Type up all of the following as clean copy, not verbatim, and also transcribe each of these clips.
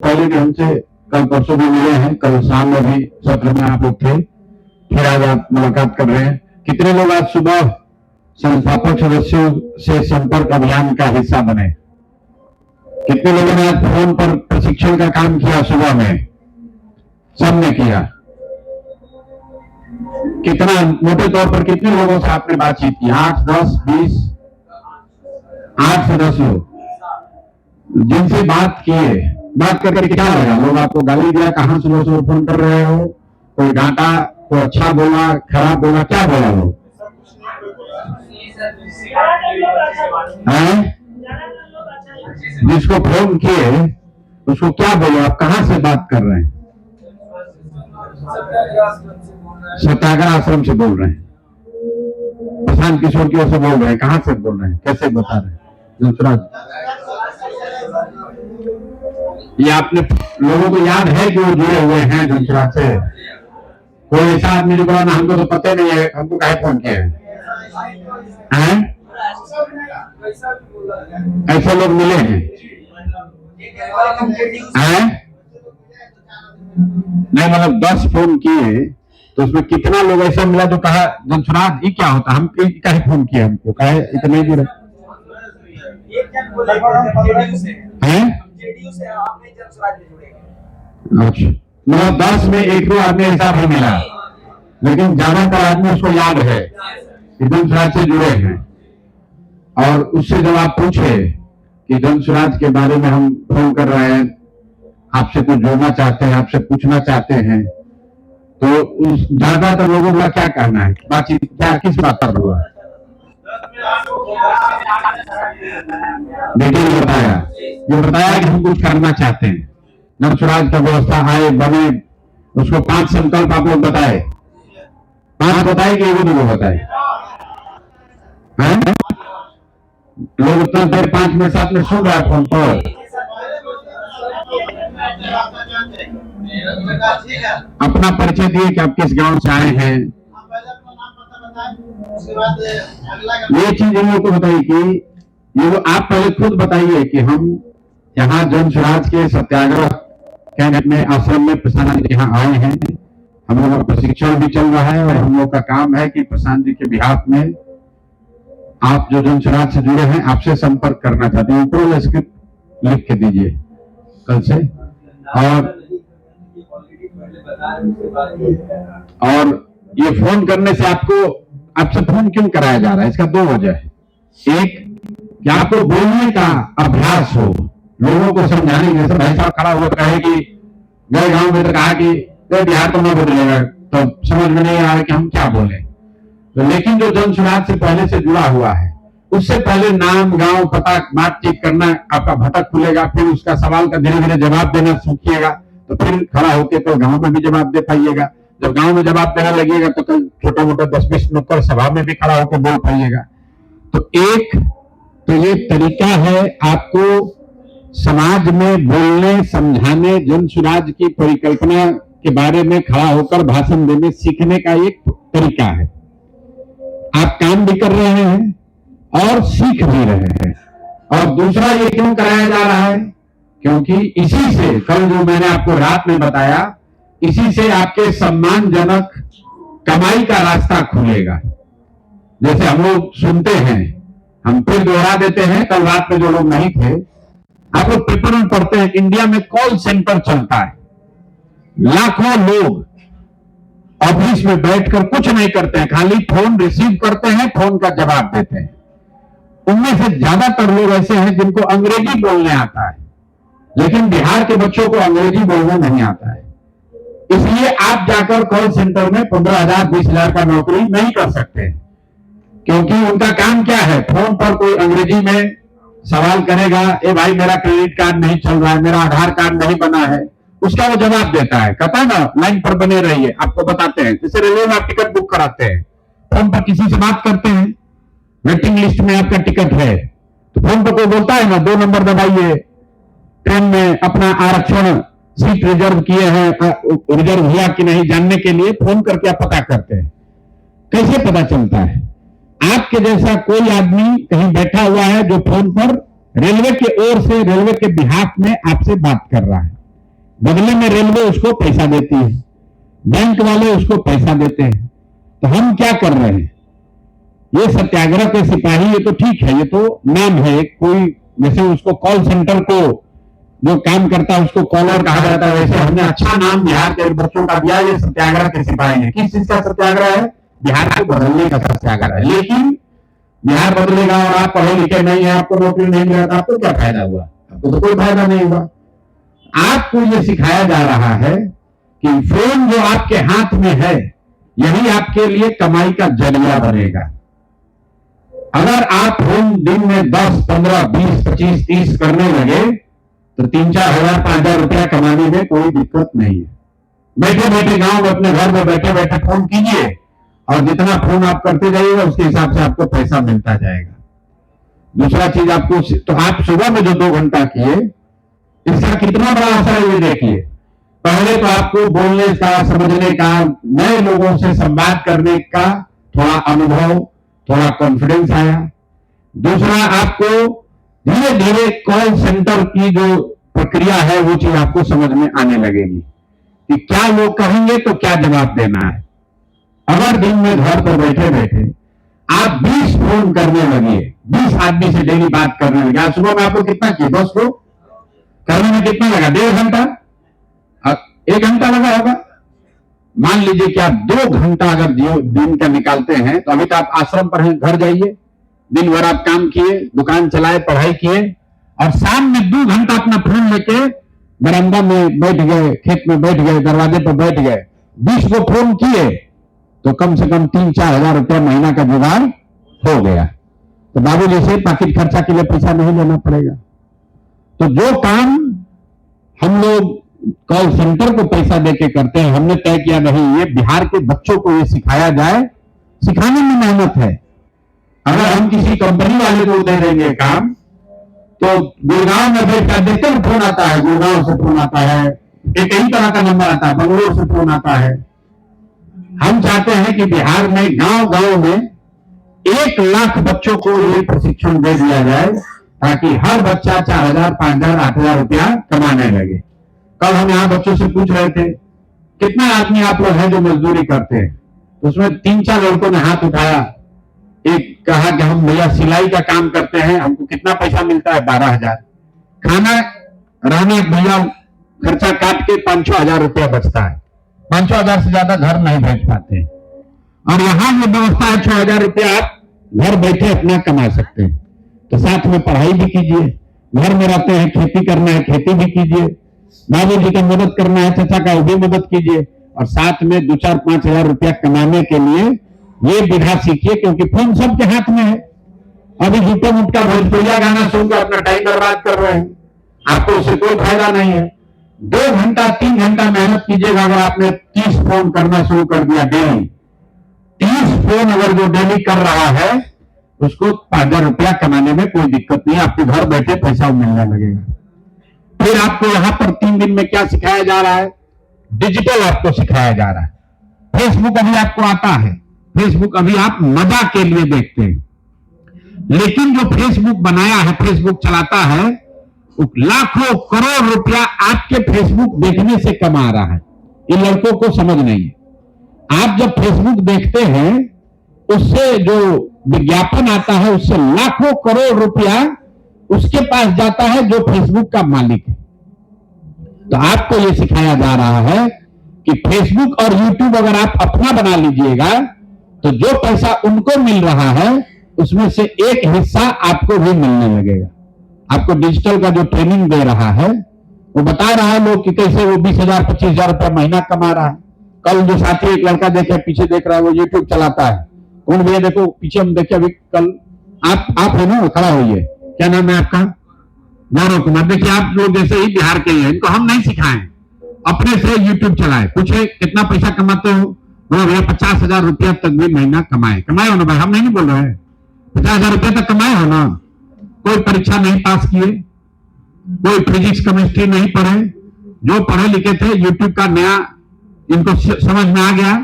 पहले भी हमसे कल परसों भी मिले हैं, कल शाम में भी सत्र में आप लोग थे, फिर आज आप मुलाकात कर रहे हैं। कितने लोग आज सुबह संस्थापक सदस्यों से संपर्क अभियान का हिस्सा बने? कितने लोगों ने आज फोन पर प्रशिक्षण का काम किया सुबह में? सबने किया। कितना मोटे तौर पर कितने लोगों से आपने बातचीत की? 8, 10, 20? 8 से 10 लोग जिनसे बात किए। बात करके क्या लगा? लोग आपको गाली दिया? कहां सुबह सुबह फोन कर रहे हो? कोई डांटा? कोई अच्छा बोला, खराब बोला? क्या बोला लोग? जिसको फोन किए उसको क्या बोले? आप कहां से बात कर रहे हैं? सत्याग्रह आश्रम से बोल रहे हैं। प्रशांत किशोर की ओर से बोल रहे हैं। कहां से बोल रहे हैं? कैसे बता रहे हैं? दूसरा, ये आपने लोगों को याद है कि वो जुड़े हुए हैं जनसुराज से? कोई ऐसा आदमी जो बोला ना हमको तो पता नहीं है, हमको काहे फोन किया है? ऐसे लोग मिले हैं? नहीं, मतलब 10 फोन किए तो उसमें कितना लोग ऐसा मिला जो कहा जनसुराज ये क्या होता? हम काहे फोन किए? हमको काहे इतने जुड़े हैं? अच्छा, मतलब 10 में एक दो आदमी ऐसा भी मिला, लेकिन ज्यादातर आदमी उसको याद है कि जनसुराज से जुड़े हैं। और उससे जब आप पूछे कि जनसुराज के बारे में हम फोन कर रहे हैं, आपसे कुछ जोड़ना चाहते हैं, आपसे पूछना चाहते हैं, तो उस ज्यादातर लोगों का क्या कहना है? बातचीत क्या किस बात पर हुआ? डिटेल बताया, ये बताया कि हम कुछ करना चाहते हैं, जनसुराज का व्यवस्था आए बने। उसको 5 संकल्प आप लोग बताए। 5 बताए कि एगो दो बताए? लोग उतना देर 5 मिनट साथ में सुन रहा है फोन पर। अपना परिचय दिए कि आप किस गांव से आए हैं। ये चीज इन लोगों को बताइए कि ये आप पहले खुद बताइए कि हम यहाँ जनसुराज के सत्याग्रह कैंप में आश्रम में प्रशांत जी यहाँ आए हैं। हम लोगों का प्रशिक्षण भी चल रहा है और हम लोग का काम है कि प्रशांत जी के बिहाफ में आप जो जनसुराज से जुड़े हैं आपसे संपर्क करना चाहते हैं, ऊपर स्क्रिप्ट लिख के दीजिए कल से। और ये फोन करने से आपसे फोन क्यों कराया जा रहा है? इसका 2 वजह है। एक, कि आपको बोलने का अभ्यास हो, लोगों को समझाने। जैसे भाई साहब खड़ा हुआ कहे कि गए गांव में तो कहा कि बिहार तो नहीं बदलेगा, तो समझ में नहीं आ रहा कि हम क्या बोले। तो लेकिन जो जनसुराज से पहले से जुड़ा हुआ है, उससे पहले नाम, गांव, पता, बातचीत करना आपका भटक खुलेगा। फिर उसका सवाल का धीरे धीरे जवाब देना सीखिएगा, तो फिर खड़ा होकर तो गांव में भी जवाब दे पाइएगा। जब गांव में जवाब देना लगेगा तो कल छोटा मोटा 10-20 नुक्कड़ सभा में भी खड़ा होकर बोल पाइएगा। तो ये तरीका है आपको समाज में बोलने, समझाने, जनसुराज की परिकल्पना के बारे में खड़ा होकर भाषण देने सीखने का एक तरीका है। आप काम भी कर रहे हैं और सीख भी रहे हैं। और दूसरा, ये क्यों कराया जा रहा है? क्योंकि इसी से कल जो मैंने आपको रात में बताया, इसी से आपके सम्मानजनक कमाई का रास्ता खुलेगा। जैसे हम लोग सुनते हैं, हम फिर दोहरा देते हैं, कल रात में जो लोग नहीं थे, आप लोग पेपर में पढ़ते हैं, इंडिया में कॉल सेंटर चलता है। लाखों लोग ऑफिस में बैठकर कुछ नहीं करते हैं, खाली फोन रिसीव करते हैं, फोन का जवाब देते हैं। उनमें से ज्यादातर लोग ऐसे हैं जिनको अंग्रेजी बोलने आता है, लेकिन बिहार के बच्चों को अंग्रेजी बोलने नहीं आता है। इसलिए आप जाकर कॉल सेंटर में 15,000, 20,000 का नौकरी नहीं कर सकते, क्योंकि उनका काम क्या है? फोन पर कोई अंग्रेजी में सवाल करेगा, ए भाई मेरा क्रेडिट कार्ड नहीं चल रहा है, मेरा आधार कार्ड नहीं बना है, उसका वो जवाब देता है। कहता है ना, लाइन पर बने रहिए, आपको बताते हैं। जैसे रेलवे में आप टिकट बुक कराते हैं, फोन पर किसी से बात करते हैं, वेटिंग लिस्ट में आपका टिकट है, तो फोन पर कोई बोलता है ना 2 नंबर दबाइए, ट्रेन में अपना आरक्षण सीट रिजर्व किए हैं, रिजर्व हुआ कि नहीं जानने के लिए फोन करके आप पता करते हैं। कैसे पता चलता है? आपके जैसा कोई आदमी कहीं बैठा हुआ है जो फोन पर रेलवे की ओर से, रेलवे के बिहाफ में आपसे बात कर रहा है। बदले में रेलवे उसको पैसा देती है, बैंक वाले उसको पैसा देते हैं। तो हम क्या कर रहे हैं? ये सत्याग्रह के सिपाही, ये तो ठीक है, ये तो नाम है, कोई जैसे उसको कॉल सेंटर को जो काम करता है उसको कॉलर कहा जाता है, वैसे हमने अच्छा नाम बिहार के बच्चों का दिया, ये सत्याग्रह के सिपाही है। किस चीज का सत्याग्रह है? बिहार को बदलने का सत्याग्रह है। लेकिन बिहार बदलेगा और आप पढ़े लिखे नहीं है, आपको नौकरी नहीं मिला, तो आपको क्या फायदा हुआ? आपको तो कोई फायदा नहीं हुआ। आपको ये सिखाया जा रहा है कि फोन जो आपके हाथ में है यही आपके लिए कमाई का जरिया बनेगा। अगर आप फोन दिन में 10, 15, 20, 25, 30 करने लगे तो 3-4 हजार 5,000 रुपया कमाने में कोई दिक्कत नहीं है। बैठे बैठे गांव में अपने घर में बैठे बैठे फोन कीजिए और जितना फोन आप करते जाइएगा उसके हिसाब से आपको पैसा मिलता जाएगा। दूसरा चीज आपको, तो आप सुबह में जो 2 घंटा किए इसका कितना बड़ा असर है ये देखिए। पहले तो आपको बोलने का, समझने का, नए लोगों से संवाद करने का थोड़ा अनुभव, थोड़ा कॉन्फिडेंस आया। दूसरा, आपको धीरे धीरे कॉल सेंटर की जो प्रक्रिया है वो चीज आपको समझ में आने लगेगी कि क्या लोग कहेंगे तो क्या जवाब देना है। अगर दिन में घर पर बैठे बैठे आप 20 फोन करने लगिए, 20 आदमी से डेली बात करने लगे। आज सुबह में आपको कितना किए? 10 को करने में कितना लगा? 1.5 घंटा, 1 घंटा लगा होगा। मान लीजिए कि आप 2 घंटा अगर दिन का निकालते हैं, तो अभी तो आप आश्रम पर हैं, घर जाइए, दिन भर आप काम किए, दुकान चलाए, पढ़ाई किए, और शाम में 2 घंटा अपना फोन लेके बरामदा में बैठ गए, खेत में बैठ गए, दरवाजे पर बैठ गए, 20 को फोन किए, तो कम से कम 3-4 हजार रुपया महीना का जुगाड़ हो गया। तो बाबूजी से पाकिट खर्चा के लिए पैसा नहीं लेना पड़ेगा। तो जो काम हम लोग कॉल सेंटर को पैसा देके करते हैं, हमने तय किया नहीं, ये बिहार के बच्चों को ये सिखाया जाए। सिखाने में मेहनत है। अगर हम किसी कंपनी वाले को दे देंगे काम, तो गुड़गांव में बैठ कर देखते हैं फोन आता है, गुड़गांव से फोन आता है, एक ही तरह का नंबर आता है, बंगलोर से फोन आता है। हम चाहते हैं कि बिहार में गांव गांव में 1 लाख बच्चों को ये प्रशिक्षण दे दिया जाए, ताकि हर बच्चा 4,000, 5,000, 8,000 रुपया कमाने लगे। कल हम यहाँ बच्चों से पूछ रहे थे, कितना आदमी आप लोग हैं जो मजदूरी करते हैं? उसमें 3-4 लड़कों ने हाथ उठाया। एक कहा कि हम भैया सिलाई का काम करते हैं, हमको कितना पैसा मिलता है? 12,000। खाना रहना भैया खर्चा काट के 5-6 हजार रुपया बचता है। 5-6 हजार से ज्यादा घर नहीं भेज पाते। और यहाँ ये व्यवस्था है 6,000 रुपया आप घर बैठे अपना कमा सकते हैं। तो साथ में पढ़ाई भी कीजिए, घर में रहते हैं, खेती करना है खेती भी कीजिए, बाबू जी का मदद करना है, चाचा का भी मदद कीजिए, और साथ में 2-4-5 हजार रुपया कमाने के लिए ये विधा सीखिए, क्योंकि फोन सबके हाथ में है। अभी झूठे मुठ का भोजपुरिया गाना सुनकर अपना टाइम बर्बाद कर रहे हैं, आपको उससे कोई फायदा नहीं है। 2 घंटा 3 घंटा मेहनत कीजिएगा। अगर आपने 30 फोन करना शुरू कर दिया डेली, 30 फोन अगर जो डेली कर रहा है, उसको 5,000 रुपया कमाने में कोई दिक्कत नहीं है, आपके घर बैठे पैसा मिलने लगेगा। फिर आपको यहां पर 3 दिन में क्या सिखाया जा रहा है? डिजिटल आपको सिखाया जा रहा है। फेसबुक अभी आपको आता है, फेसबुक अभी आप मजा के लिए देखते हैं, लेकिन जो फेसबुक बनाया है, फेसबुक चलाता है, वो लाखों करोड़ रुपया आपके फेसबुक देखने से कमा रहा है। इन लड़कों को समझ नहीं है। आप जब फेसबुक देखते हैं, उससे जो विज्ञापन आता है, उससे लाखों करोड़ रुपया उसके पास जाता है जो फेसबुक का मालिक है। तो आपको यह सिखाया जा रहा है कि फेसबुक और यूट्यूब अगर आप अपना बना लीजिएगा, तो जो पैसा उनको मिल रहा है उसमें से एक हिस्सा आपको भी मिलने लगेगा। आपको डिजिटल का जो ट्रेनिंग दे रहा है, वो बता रहा है लोग कि कैसे वो 20,000, 25,000 रुपया महीना कमा रहा है। कल जो साथी एक लड़का देखे, पीछे देख रहा है, वो यूट्यूब चलाता है। कौन भैया? देखो पीछे हम देखे, अभी कल आप है ना, खड़ा होइए, क्या नाम है आपका? गौरव कुमार। देखिए आप लोग जैसे ही बिहार के हैं, इनको हम नहीं सिखाएं, अपने से यूट्यूब चलाए। पूछे कितना पैसा कमाते हो? बोलो भैया 50,000 रुपया तक भी महीना कमाए हो ना भाई? हम नहीं बोल रहे हैं, 50,000 रुपया तक कमाए हो ना? कोई परीक्षा नहीं पास किए, कोई फिजिक्स केमिस्ट्री नहीं पढ़े, जो पढ़े लिखे थे, यूट्यूब का नया इनको समझ में आ गया,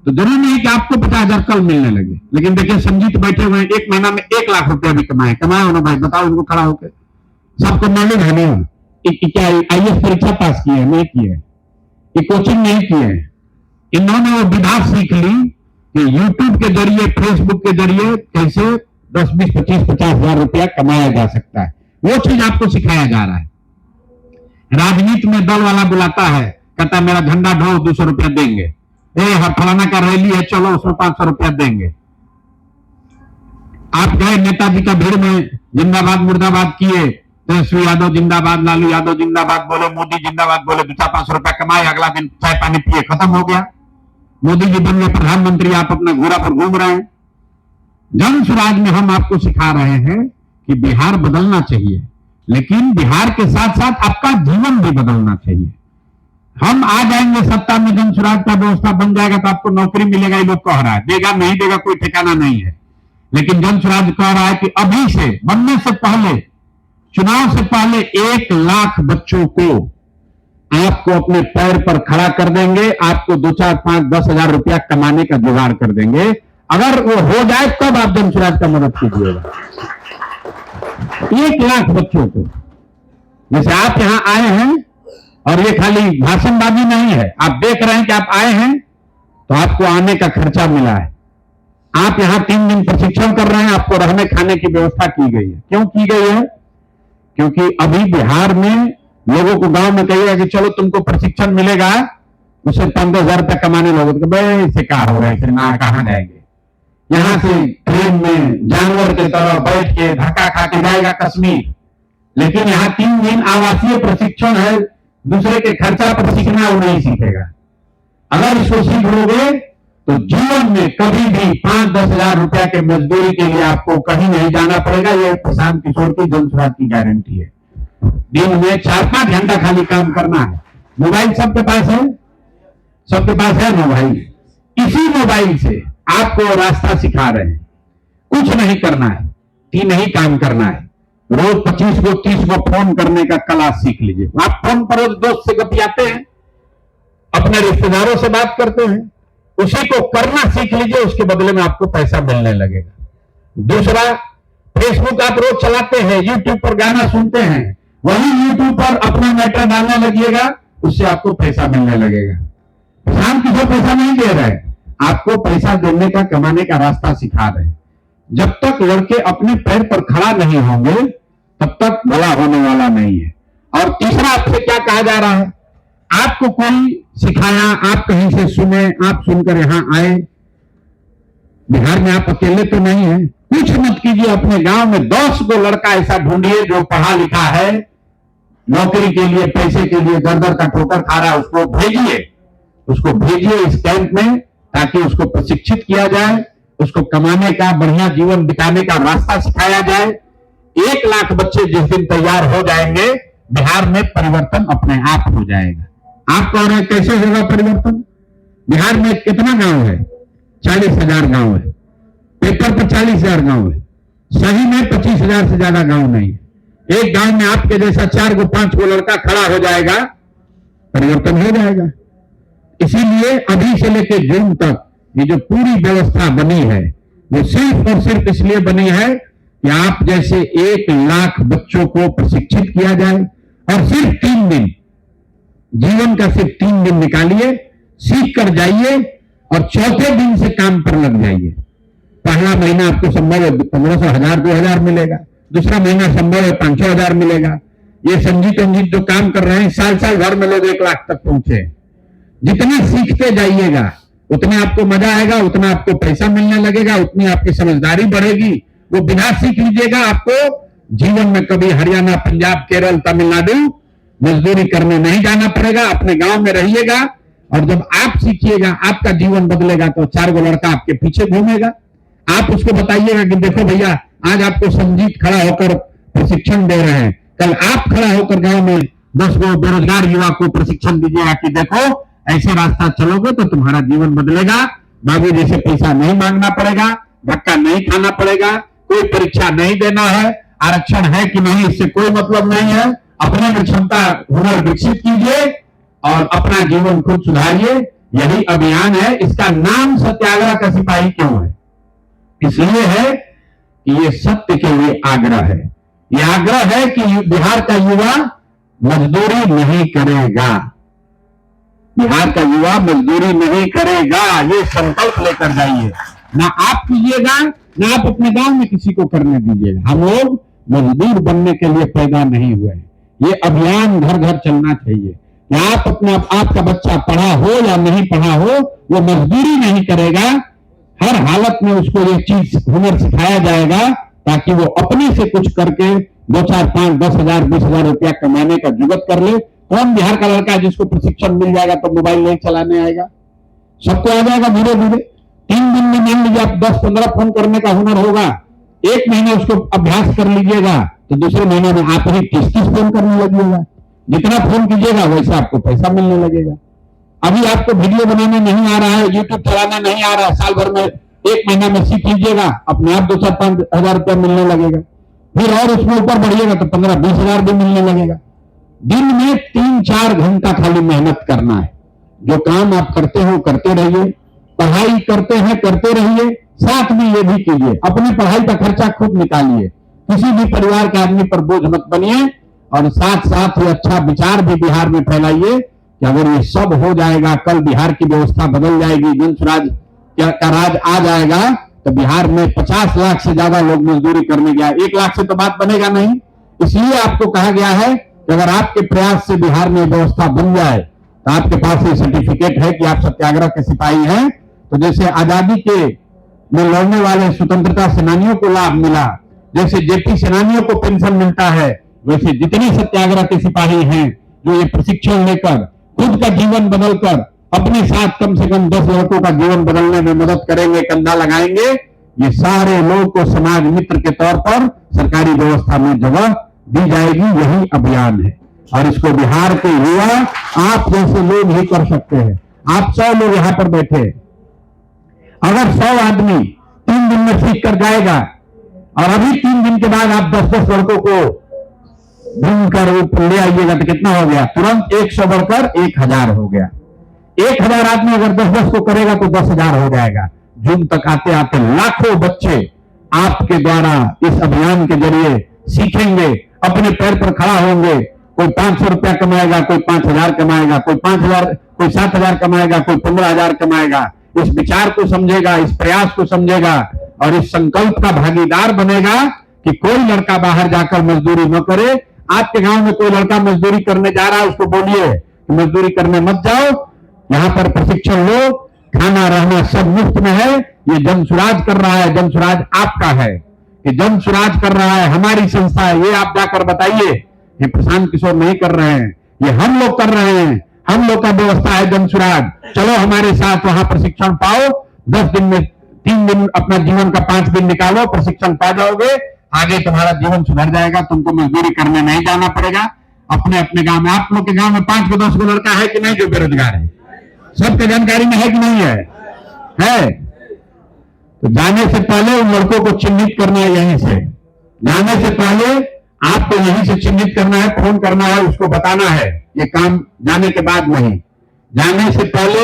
तो जरूरी नहीं कि आपको 50,000 कल मिलने लगे। लेकिन देखिए संजीत बैठे हुए 1 महीना में 1 लाख रुपया भी कमाए हो ना भाई? बताओ इनको खड़ा होकर, सबको मालूम है ना? क्या IAS परीक्षा पास की है? नहीं की है। ये कोचिंग नहीं की है। इन्होंने वो विधा सीख ली कि यूट्यूब के जरिए, फेसबुक के जरिए कैसे 10, 20, 25, 50,000 रुपया कमाया जा सकता है। वो चीज आपको सिखाया जा रहा है। राजनीति में दल वाला बुलाता है, कहता है मेरा झंडा ढो, 200 रुपया देंगे। फलाना का रैली है, चलो उसमें 500 रुपया देंगे। आप गए नेताजी का भीड़ में जिंदाबाद मुर्दाबाद किए, तेजस्वी यादव जिंदाबाद, लालू यादव जिंदाबाद बोले, मोदी जिंदाबाद बोले, 200-500 रुपया कमाए, अगला दिन चाय पानी पिए, खत्म हो गया। मोदी जी बन गए प्रधानमंत्री, आप अपना घोड़ा पर घूम रहे हैं। जन स्वराज में हम आपको सिखा रहे हैं कि बिहार बदलना चाहिए, लेकिन बिहार के साथ साथ आपका जीवन भी बदलना चाहिए। हम आ जाएंगे सत्ता में, जन स्वराज का व्यवस्था बन जाएगा तो आपको नौकरी मिलेगा, ये लोग कह रहा है। देगा नहीं देगा कोई ठिकाना नहीं है, लेकिन जन स्वराज कह रहा है कि अभी से, बनने से पहले, चुनाव से पहले 1 लाख बच्चों को आपको अपने पैर पर खड़ा कर देंगे। आपको 2, 4, 5, 10 हजार रुपया कमाने का जुगाड़ कर देंगे। अगर वो हो जाए तब आप जन स्वराज का मदद कीजिएगा। 1 लाख बच्चों को, जैसे आप यहां आए हैं, और ये खाली भाषणबाजी नहीं है, आप देख रहे हैं कि आप आए हैं तो आपको आने का खर्चा मिला है। आप यहां 3 दिन प्रशिक्षण कर रहे हैं, आपको रहने खाने की व्यवस्था की गई है। क्यों की गई है? क्योंकि अभी बिहार में लोगों को गांव में कहिएगा कि चलो तुमको प्रशिक्षण मिलेगा, उससे 15 हजार रुपया कमाने लोगों तो भाई इसे क्या होगा, इसे ना कहां जाएंगे। यहां से ट्रेन में जानवर की तरह बैठ के धक्का खा के जाएगा कश्मीर। लेकिन यहाँ 3 दिन आवासीय प्रशिक्षण है, दूसरे के खर्चा पर सीखना वो नहीं सीखेगा। अगर इसको सीख लोगे तो जीवन में कभी भी 5-10 हजार रुपया के मजदूरी के लिए आपको कहीं नहीं जाना पड़ेगा। यह प्रशांत किशोर की जन स्वराज की गारंटी है। दिन में 4-5 घंटा खाली काम करना है। मोबाइल सबके पास है, सबके पास है मोबाइल। इसी मोबाइल से आपको रास्ता सिखा रहे हैं। कुछ नहीं करना है, 3 ही काम करना है। रोज 25 को 30 को फोन करने का कला सीख लीजिए। आप फोन पर रोज दोस्त से बतियाते हैं, अपने रिश्तेदारों से बात करते हैं, उसी को करना सीख लीजिए। उसके बदले में आपको पैसा मिलने लगेगा। दूसरा, फेसबुक आप रोज चलाते हैं, यूट्यूब पर गाना सुनते हैं, वही यूट्यूब पर अपना मैटर डालने लगिएगा, उससे आपको पैसा मिलने लगेगा। प्रशांत किशोर पैसा नहीं दे रहे, आपको पैसा देने का, कमाने का रास्ता सिखा रहे हैं। जब तक लड़के अपने पैर पर खड़ा नहीं होंगे तब तक भला होने वाला नहीं है। और तीसरा, आपसे क्या कहा जा रहा है? आपको कोई सिखाया, आप कहीं से सुने, आप सुनकर यहां आए। बिहार में आप अकेले तो नहीं है। कुछ मत कीजिए, अपने गांव में 10 को लड़का ऐसा ढूंढिए जो पढ़ा लिखा है, नौकरी के लिए, पैसे के लिए दर-दर का ठोकर खा रहा है, उसको भेजिए इस कैंप में, ताकि उसको प्रशिक्षित किया जाए, उसको कमाने का, बढ़िया जीवन बिताने का रास्ता सिखाया जाए। 1 लाख बच्चे जिस दिन तैयार हो जाएंगे, बिहार में परिवर्तन अपने आप हो जाएगा। आप कह रहे हैं कैसे होगा परिवर्तन? बिहार में कितना गांव है? 40,000 गांव है। पेपर पर 40,000 गांव है, सही में 25,000 से ज्यादा गांव नहीं है। एक गांव में आपके जैसा 4 को 5 को लड़का खड़ा हो जाएगा, परिवर्तन हो जाएगा। इसीलिए अभी से लेकर जून तक ये जो पूरी व्यवस्था बनी है, वो सिर्फ और सिर्फ इसलिए बनी है कि आप जैसे 1 लाख बच्चों को प्रशिक्षित किया जाए। और सिर्फ 3 दिन, जीवन का सिर्फ 3 दिन निकालिए, सीख कर जाइए और चौथे दिन से काम पर लग जाइए। पहला महीना आपको संभव है 1500, 1000, 2000 मिलेगा। दूसरा महीना संभव है 500 हजार मिलेगा। ये संजीत जो काम कर रहे हैं, साल भर में लोग 1 लाख तक पहुंचे। जितना सीखते जाइएगा उतने आपको मजा आएगा, उतना आपको पैसा मिलने लगेगा, उतनी आपकी समझदारी बढ़ेगी। वो बिना सीख लीजिएगा, आपको जीवन में कभी हरियाणा, पंजाब, केरल, तमिलनाडु मजदूरी करने नहीं जाना पड़ेगा। अपने गांव में रहिएगा और जब आप सीखिएगा, आपका जीवन बदलेगा, तो 4 गो लड़का आपके पीछे घूमेगा। आप उसको बताइएगा कि देखो भैया, आज आपको संजीत खड़ा होकर प्रशिक्षण दे रहे हैं, कल आप खड़ा होकर गांव में 10 गो बेरोजगार युवा को प्रशिक्षण दीजिएगा कि देखो ऐसे रास्ता चलोगे तो तुम्हारा जीवन बदलेगा। बाबू जैसे पैसा नहीं मांगना पड़ेगा, धक्का नहीं खाना पड़ेगा, कोई परीक्षा नहीं देना है, आरक्षण है कि नहीं इससे कोई मतलब नहीं है। अपने में क्षमता, हुनर विकसित कीजिए और अपना जीवन खुद सुधारिए। यही अभियान है। इसका नाम सत्याग्रह का सिपाही क्यों है? इसलिए है कि ये सत्य के लिए आग्रह है। ये आग्रह है कि बिहार का युवा मजदूरी नहीं करेगा। बिहार का युवा मजदूरी नहीं करेगा, ये संकल्प लेकर जाइए। ना आप कीजिएगा, ना आप अपने गांव में किसी को करने दीजिएगा। हम लोग मजदूर बनने के लिए पैदा नहीं हुए। ये अभियान घर घर चलना चाहिए कि आप अपना, आपका बच्चा पढ़ा हो या नहीं पढ़ा हो, वो मजदूरी नहीं करेगा। हर हालत में उसको ये चीज हुनर सिखाया जाएगा ताकि वो अपने से कुछ करके 2, 4, 5, 10,000, 20,000 रुपया कमाने का जुगत कर ले। कौन बिहार का लड़का है जिसको प्रशिक्षण मिल जाएगा तो मोबाइल नहीं चलाने आएगा? सबको आ जाएगा धीरे धीरे। 3 दिन में मान लीजिए आप 10-15 फोन करने का हुनर होगा, 1 महीना उसको अभ्यास कर लीजिएगा तो दूसरे महीने में आप ही 30-30 फोन करने लगेगा। जितना फोन कीजिएगा वैसे आपको पैसा मिलने लगेगा। अभी आपको वीडियो बनाना नहीं आ रहा है, यूट्यूब चलाना नहीं आ रहा है, साल भर में 1 महीना में सीख लीजिएगा, अपने आप 2-4-5 हजार रुपया मिलने लगेगा। फिर और उसमें ऊपर बढ़िएगा तो 15-20 हजार भी मिलने लगेगा। दिन में 3-4 घंटा खाली मेहनत करना है। जो काम आप करते हो करते रहिए, पढ़ाई करते हैं करते रहिए, साथ में ये भी कीजिए, अपनी पढ़ाई का खर्चा खुद निकालिए। किसी भी परिवार के आदमी पर बोझ मत बनिए और साथ साथ ये अच्छा विचार भी बिहार में फैलाइए कि अगर ये सब हो जाएगा, कल बिहार की व्यवस्था बदल जाएगी, जन स्वराज का राज आ जाएगा तो बिहार में 50 लाख से ज्यादा लोग मजदूरी करने गया। 1 लाख से तो बात बनेगा नहीं। इसलिए आपको कहा गया है कि अगर आपके प्रयास से बिहार में व्यवस्था बन जाए तो आपके पास ये सर्टिफिकेट है कि आप सत्याग्रह के सिपाही हैं। तो जैसे आजादी के में लड़ने वाले स्वतंत्रता सेनानियों को लाभ मिला, जैसे जेपी सेनानियों को पेंशन मिलता है, वैसे जितने सत्याग्रह के सिपाही हैं जो ये प्रशिक्षण लेकर खुद का जीवन बदलकर अपने साथ कम से कम 10 लड़कों का जीवन बदलने में मदद करेंगे, कंधा लगाएंगे, ये सारे लोग को समाज मित्र के तौर पर सरकारी व्यवस्था में जगह दी जाएगी। यही अभियान है और इसको बिहार के युवा आप जैसे लोग ही कर सकते हैं। आप 100 लोग यहां पर बैठे, अगर 100 आदमी 3 दिन में सीख कर जाएगा और अभी 3 दिन के बाद आप 10-10 लड़कों को ढूंढ कर ले आइएगा तो कितना हो गया? तुरंत 100 बढ़कर 1000 हो गया। 1000 आदमी अगर 10-10 को करेगा तो 10,000 हो जाएगा। जून तक आते आते लाखों बच्चे आपके द्वारा इस अभियान के जरिए सीखेंगे, अपने पैर पर खड़ा होंगे। कोई 500 रुपया कमाएगा, कोई 5,000 कमाएगा, कोई 5,000, कोई 7,000 कमाएगा, कोई 15,000 कमाएगा। इस विचार को समझेगा, इस प्रयास को समझेगा और इस संकल्प का भागीदार बनेगा कि कोई लड़का बाहर जाकर मजदूरी न करे। आपके गांव में कोई लड़का मजदूरी करने जा रहा है, उसको बोलिए कि मजदूरी करने मत जाओ, यहाँ पर प्रशिक्षण लो, खाना रहना सब मुफ्त में है। ये जन स्वराज कर रहा है, जन स्वराज आपका है, ये जन स्वराज कर रहा है, हमारी संस्था है। ये आप जाकर बताइए, ये प्रशांत किशोर नहीं कर रहे हैं, ये हम लोग कर रहे हैं। हम लोग का व्यवस्था है जन स्वराज। चलो हमारे साथ वहां प्रशिक्षण पाओ, 10 दिन में 3 दिन अपना जीवन का 5 दिन निकालो, प्रशिक्षण पा जाओगे, आगे तुम्हारा जीवन सुधर जाएगा। तुमको मजदूरी करने नहीं जाना पड़ेगा। अपने अपने गांव में, आप लोग के गांव में 5-10 को लड़का है कि नहीं जो बेरोजगार है? सबके जानकारी में है कि नहीं है? है। तो जाने से पहले उन लड़कों को चिन्हित करना है। यहीं से जाने से पहले आपको यहीं से चिन्हित करना है, फोन करना है, उसको बताना है। ये काम जाने के बाद नहीं, जाने से पहले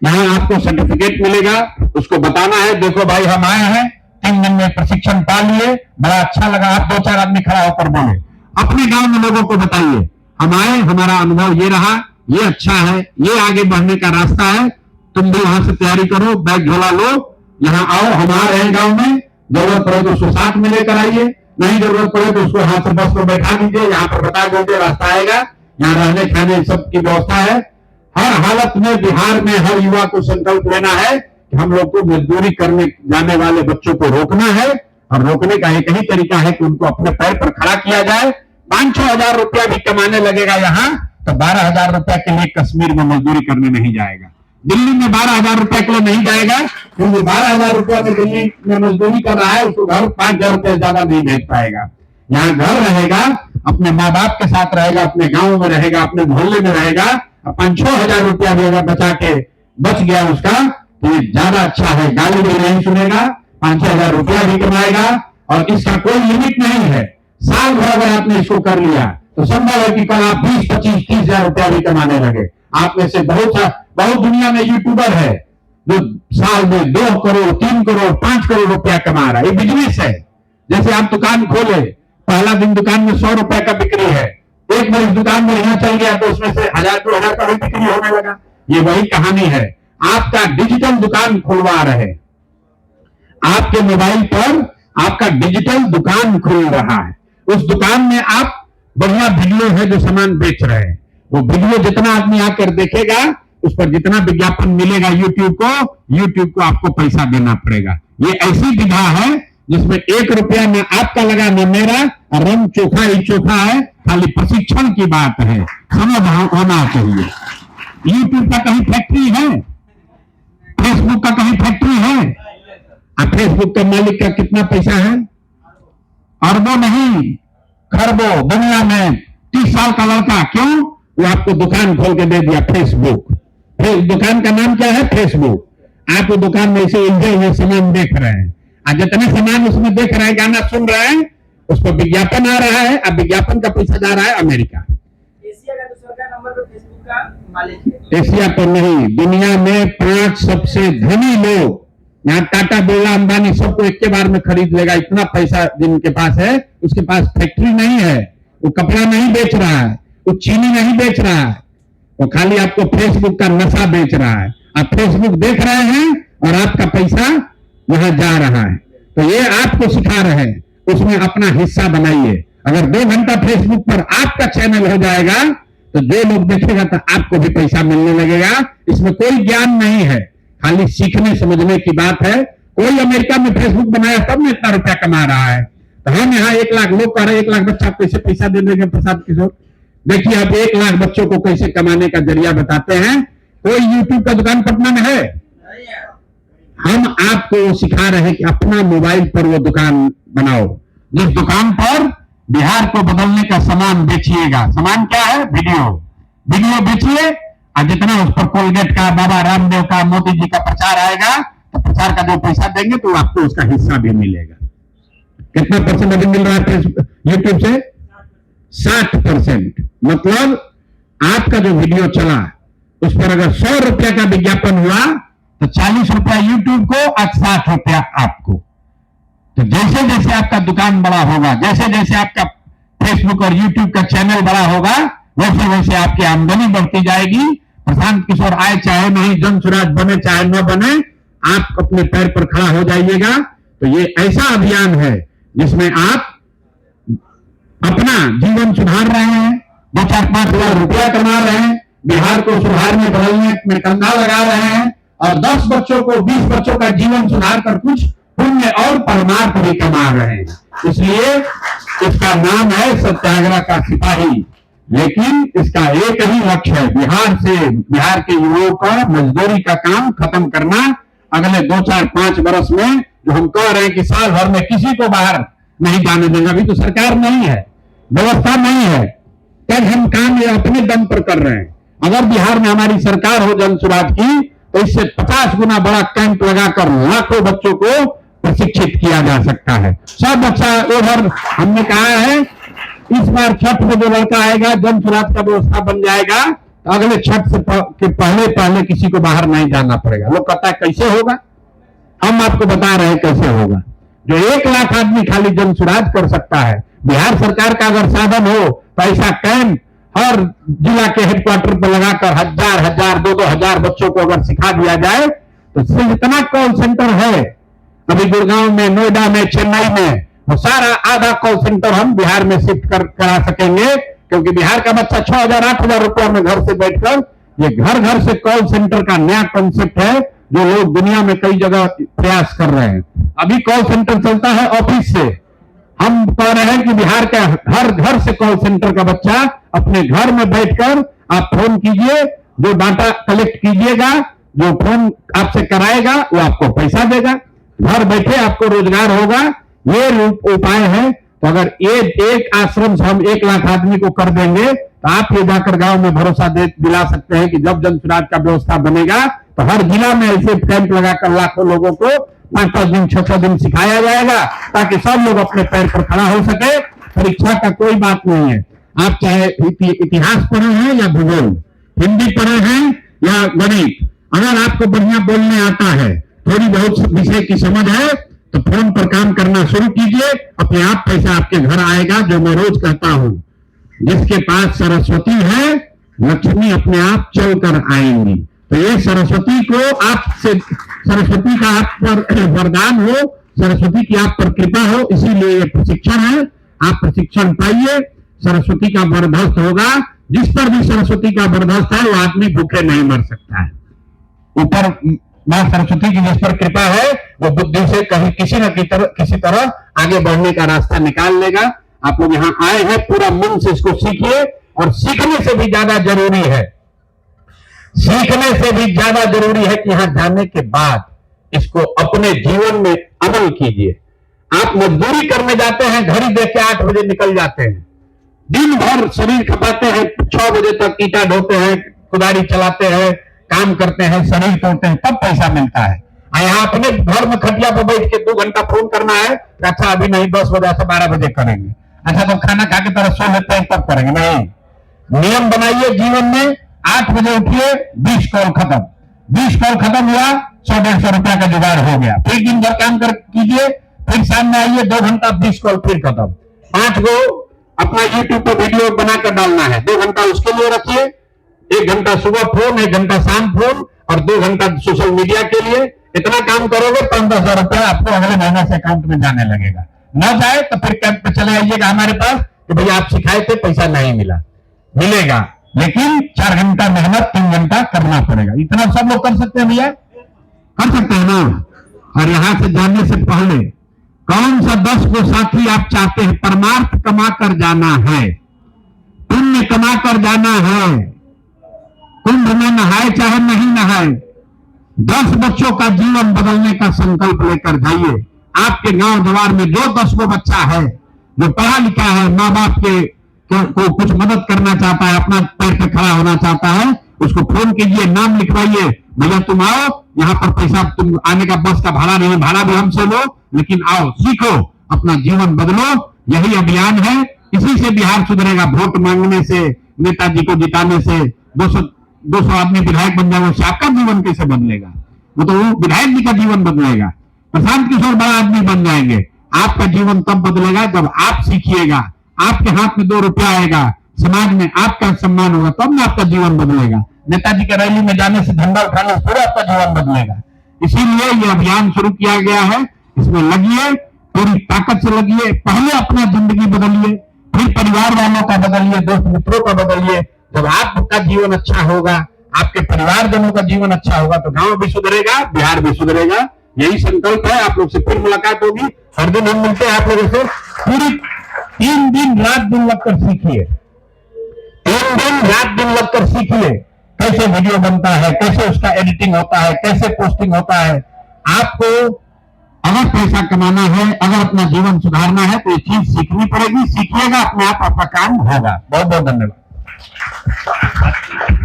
यहाँ आपको सर्टिफिकेट मिलेगा, उसको बताना है, देखो भाई हम आए हैं, 3 दिन में प्रशिक्षण पा लिए, बड़ा अच्छा लगा। आप 2-4 आदमी खड़ा होकर बोले, अपने गांव में लोगों को बताइए, हम आए, हमारा अनुभव ये रहा, ये अच्छा है, ये आगे बढ़ने का रास्ता है। तुम भी वहां से तैयारी करो, बैग झोला लो, यहाँ आओ, हम आ रहे हैं गाँव में। जरूरत पड़े तो उसको साथ में लेकर आइए, नहीं जरूरत पड़े तो उसको हाथ से बस को बैठा दीजिए, यहाँ पर बता दीजिए रास्ता आएगा, यहाँ रहने खाने सब की व्यवस्था है। हर हालत में बिहार में हर युवा को संकल्प लेना है कि हम लोग को मजदूरी करने जाने वाले बच्चों को रोकना है और रोकने का एक ही तरीका है कि उनको अपने पैर पर खड़ा किया जाए। 5-6 हजार रुपया भी कमाने लगेगा यहाँ तो 12,000 रुपया के लिए कश्मीर में मजदूरी करने नहीं जाएगा, दिल्ली में 12,000 रुपया के लिए नहीं जाएगा, क्योंकि 12,000 रुपया में दिल्ली में मजदूरी कर रहा है, उसको घर 5,000 रुपया ज्यादा नहीं भेज पाएगा। यहाँ घर रहेगा, अपने माँ बाप के साथ रहेगा, अपने गांव में रहेगा, अपने मोहल्ले में रहेगा। 5-6 हजार रुपया भी अगर बचा के बच गया उसका तो ये ज्यादा अच्छा है। गाली भी नहीं सुनेगा, 5-6 हजार रुपया भी कमाएगा और इसका कोई लिमिट नहीं है। साल भर अगर आपने इसको कर लिया तो संभव है कि कल आप 20, 25, 30 हजार रुपया भी कमाने लगे। आप में से बहुत दुनिया में यूट्यूबर है जो साल में 2 करोड़, 3 करोड़, 5 करोड़ रुपया कमा रहा है। ये बिजनेस है। जैसे आप दुकान खोले, पहला दिन दुकान में 100 रुपए का बिक्री है, एक बार इस दुकान में यहाँ चल गया तो उसमें से 1000-2000 का भी बिक्री होने लगा। ये वही कहानी है। आपका डिजिटल दुकान खुलवा रहे, आपके मोबाइल पर आपका डिजिटल दुकान खुल रहा है। उस दुकान में आप बढ़िया वीडियो है जो सामान बेच रहे हैं, वो वीडियो जितना आदमी आकर देखेगा उस पर जितना विज्ञापन मिलेगा यूट्यूब को आपको पैसा देना पड़ेगा। ये ऐसी विधा है जिसमें 1 रुपया न आपका लगा न मेरा, रंग चोखा ही चोखा है, खाली प्रशिक्षण की बात है, समझ होना चाहिए। यूट्यूब का कहीं फैक्ट्री है? फेसबुक का कहीं फैक्ट्री है? अब फेसबुक के मालिक का कितना पैसा है? अरबों नहीं खरबों। दुनिया में 30 साल का लड़का, क्यों? वो आपको दुकान खोल के दे दिया फेसबुक। दुकान का नाम क्या है? फेसबुक। आप वो दुकान में ऐसे उलझे हुए सामान देख रहे हैं, आज जितने सामान उसमें देख रहे हैं, गाना सुन रहे हैं, उस पर विज्ञापन आ रहा है। अब विज्ञापन का पैसा जा रहा है अमेरिका। एशिया का दूसरा नंबर पर फेसबुक का मालिक है। एशिया पर नहीं, दुनिया में 5 सबसे धनी लोग, यहाँ टाटा बिरला अंबानी सबको एक के बार में खरीद लेगा, इतना पैसा जिनके पास है। उसके पास फैक्ट्री नहीं है, वो कपड़ा नहीं बेच रहा है, वो चीनी नहीं बेच रहा है, वो खाली आपको फेसबुक का नशा बेच रहा है। आप फेसबुक देख रहे हैं और आपका पैसा वहां जा रहा है। तो ये आपको सिखा रहे हैं, उसमें अपना हिस्सा बनाइए। अगर 2 घंटा फेसबुक पर आपका चैनल हो जाएगा तो जो लोग देखेगा तो आपको भी पैसा मिलने लगेगा। इसमें कोई ज्ञान नहीं है, खाली सीखने समझने की बात है। कोई अमेरिका में फेसबुक बनाया तब में इतना रुपया कमा रहा है, तो हम यहाँ 1 लाख लोग कह रहे हैं 1 लाख बच्चा कैसे पैसा दे देंगे प्रसाद किशोर। देखिए आप 1 लाख बच्चों को कैसे कमाने का जरिया बताते हैं। कोई यूट्यूब का दुकान पटना में है? हम आपको सिखा रहे हैं कि अपना मोबाइल पर वो दुकान बनाओ, जिस दुकान पर बिहार को बदलने का सामान बेचिएगा। सामान क्या है? वीडियो बेचिए, और जितना उस पर कोलगेट का, बाबा रामदेव का, मोदी जी का प्रचार आएगा तो प्रचार का जो पैसा देंगे तो आपको उसका हिस्सा भी मिलेगा। कितना परसेंट अभी मिल रहा है यूट्यूब से? 60%। मतलब आपका जो वीडियो चला उस पर अगर 100 रुपया का विज्ञापन हुआ तो 40 रुपया यूट्यूब को और 60 रुपया आपको। तो जैसे जैसे आपका दुकान बड़ा होगा, जैसे जैसे आपका फेसबुक और यूट्यूब का चैनल बड़ा होगा, वैसे वैसे आपकी आमदनी बढ़ती जाएगी। प्रशांत किशोर आए चाहे नहीं, जनसुराज बने चाहे न बने, आप अपने पैर पर खड़ा हो जाइएगा। तो ये ऐसा अभियान है जिसमें आप अपना जीवन सुधार रहे हैं, 2-4-5 हजार रुपया कमा रहे हैं, बिहार को सुधारने बदलने में कंधा लगा रहे हैं, और 10 बच्चों को, 20 बच्चों का जीवन सुधार कर कुछ पुण्य और परमार्थ भी कमा रहे हैं। इसलिए इसका नाम है सत्याग्रह का सिपाही। लेकिन इसका एक ही लक्ष्य है, बिहार के युवाओं का मजदूरी का काम खत्म करना। अगले 2-4-5 वर्ष में जो हम कह रहे हैं कि साल भर में किसी को बाहर नहीं जाने देंगे, अभी तो सरकार नहीं है, व्यवस्था नहीं है, तब हम काम ये अपने दम पर कर रहे हैं। अगर बिहार में हमारी सरकार हो जनसुराज की तो इससे 50 गुना बड़ा कैंप लगाकर लाखों बच्चों को प्रशिक्षित किया जा सकता है। सब बच्चा उधर, हमने कहा है इस बार छठ में जो लड़का आएगा, जनसुराज का व्यवस्था बन जाएगा तो अगले छठ से पहले किसी को बाहर नहीं जाना पड़ेगा। लोग कहता है कैसे होगा, हम आपको बता रहे हैं कैसे होगा। जो 1 लाख आदमी खाली जनसुराज कर सकता है, बिहार सरकार का अगर साधन हो तो ऐसा कैंप हर जिला के हेडक्वार्टर पर लगाकर 1000, 2-2 बच्चों को अगर सिखा दिया जाए तो जितना कॉल सेंटर है अभी गुड़गांव में, नोएडा में, चेन्नई में, वो सारा आधा कॉल सेंटर हम बिहार में शिफ्ट करा सकेंगे। क्योंकि बिहार का बच्चा 6,000-8,000 रुपया में घर से बैठकर, ये घर घर से कॉल सेंटर का नया कॉन्सेप्ट है जो लोग दुनिया में कई जगह प्रयास कर रहे हैं। अभी कॉल सेंटर चलता है ऑफिस से, हम कह रहे हैं कि बिहार का हर घर से कॉल सेंटर का बच्चा अपने घर में बैठकर आप फोन कीजिए, जो डाटा कलेक्ट कीजिएगा, जो फोन आपसे कराएगा वो आपको पैसा देगा, घर बैठे आपको रोजगार होगा। ये उपाय है। तो अगर ये एक आश्रम से हम 1 लाख आदमी को कर देंगे तो आप ये जाकर गांव में भरोसा दिला सकते हैं कि जब जनसुराज का व्यवस्था बनेगा तो हर जिला में ऐसे कैंप लगाकर लाखों लोगों को 5-5 दिन 6-6 दिन सिखाया जाएगा, ताकि सब लोग अपने पैर पर खड़ा हो सके। परीक्षा का कोई बात नहीं है, आप चाहे इतिहास पढ़े हैं या भूगोल, हिंदी पढ़े हैं या गणित, अगर आपको बढ़िया बोलने आता है, थोड़ी बहुत विषय की समझ है, तो फोन पर काम करना शुरू कीजिए, अपने आप पैसा आपके घर आएगा। जो मैं रोज कहता हूं, जिसके पास सरस्वती है लक्ष्मी अपने आप चल कर आएंगी। तो ये सरस्वती को आपसे, सरस्वती का आप पर वरदान हो, सरस्वती की आप पर कृपा हो, इसीलिए ये प्रशिक्षण है। आप प्रशिक्षण पाइए, सरस्वती का वरदहस्त होगा। जिस पर भी सरस्वती का वरदहस्त है वो आदमी भूखे नहीं मर सकता है। ऊपर मां सरस्वती की जिस पर कृपा है वो बुद्धि से कहीं किसी न किसी तरह आगे बढ़ने का रास्ता निकाल लेगा। आप लोग यहाँ आए हैं, पूरा मन से इसको सीखिए। और सीखने से भी ज्यादा जरूरी है, सीखने से भी ज्यादा जरूरी है कि यहां जाने के बाद इसको अपने जीवन में अमल कीजिए। आप मजदूरी करने जाते हैं, घड़ी देख के 8 बजे निकल जाते हैं, दिन भर शरीर खपाते हैं, 6 बजे तक ईटा ढोते हैं, कुदारी चलाते हैं, काम करते हैं, शरीर तोड़ते हैं, तब पैसा मिलता है। यहाँ अपने घर में खटिया पर बैठ के 2 घंटा फोन करना है, अच्छा अभी नहीं, 10 बजे से 12 बजे करेंगे। अच्छा तो खाना खा के तरह सो लेते हैं तब करेंगे, नहीं। नियम बनाइए जीवन में, 8 बजे उठिए, 20 कॉल खत्म, 20 कॉल खत्म हुआ, 100-150 रुपया का जुगाड़ हो गया। फिर दिन भर काम कर कीजिए, फिर शाम में आइए, 2 घंटा, 20 कॉल फिर खत्म। 5 गो अपना यूट्यूब पर वीडियो बनाकर डालना है, 2 घंटा उसके लिए रखिए, 1 घंटा सुबह फोन, 1 घंटा शाम फोन, और 2 घंटा सोशल मीडिया के लिए। इतना काम करोगे 5-10 हजार रुपया आपको अगले महीने से अकाउंट में जाने लगेगा। न जाए तो फिर कैंप पे चले आइएगा हमारे पास कि भैया आप सिखाए थे, पैसा नहीं मिला, मिलेगा, लेकिन 4 घंटा मेहनत, 3 घंटा करना पड़ेगा। इतना सब लोग कर सकते हैं भैया, कर सकते हैं ना। और यहां से जाने से पहले कौन सा 10 को साथी आप चाहते हैं? परमार्थ कमा कर जाना है, पुण्य कमा कर जाना है, कुंभ में नहाए चाहे नहीं नहाए, 10 बच्चों का जीवन बदलने का संकल्प लेकर जाइए। आपके गांव द्वार में जो 10 गो बच्चा है जो पढ़ा लिखा है, माँ बाप के को कुछ मदद करना चाहता है, अपना पैर पे खड़ा होना चाहता है, उसको फोन कीजिए, नाम लिखवाइए, भैया तुम आओ, यहाँ पर पैसा, तुम आने का बस का भाड़ा नहीं है, भाड़ा भी हमसे लो, लेकिन आओ, सीखो, अपना जीवन बदलो। यही अभियान है, इसी से बिहार सुधरेगा। वोट मांगने से, नेताजी को जिताने से 200 आदमी विधायक बन जाएगा, उससे आपका जीवन कैसे बदलेगा? वो तो विधायक जी का जीवन बदलेगा, प्रशांत किशोर बड़ा आदमी बन जाएंगे। आपका जीवन तब बदलेगा जब आप सीखिएगा, आपके हाथ में 2 रुपया आएगा, समाज में आपका सम्मान होगा, तब ना आपका जीवन बदलेगा। नेताजी के रैली में जाने से, झंडा उठाने से थोड़ा आपका जीवन बदलेगा। इसीलिए ये अभियान शुरू किया गया है, इसमें लगिए, पूरी ताकत से लगिए। पहले अपना जिंदगी बदलिए, फिर परिवार वालों का बदलिए, दोस्त मित्रों का बदलिए। जब आपका जीवन अच्छा होगा, आपके परिवारजनों का जीवन अच्छा होगा, तो गांव भी सुधरेगा, बिहार भी सुधरेगा। यही संकल्प है। आप लोग से फिर मुलाकात होगी, हर दिन हम मिलते हैं आप लोगों से। पूरी 3 दिन रात दिन लगकर सीखिए, 3 दिन रात दिन लगकर सीखिए कैसे वीडियो बनता है, कैसे उसका एडिटिंग होता है, कैसे पोस्टिंग होता है। आपको अगर पैसा कमाना है, अगर अपना जीवन सुधारना है, तो ये चीज सीखनी पड़ेगी। सीखिएगा, अपने आप आपका काम होगा। बहुत बहुत धन्यवाद।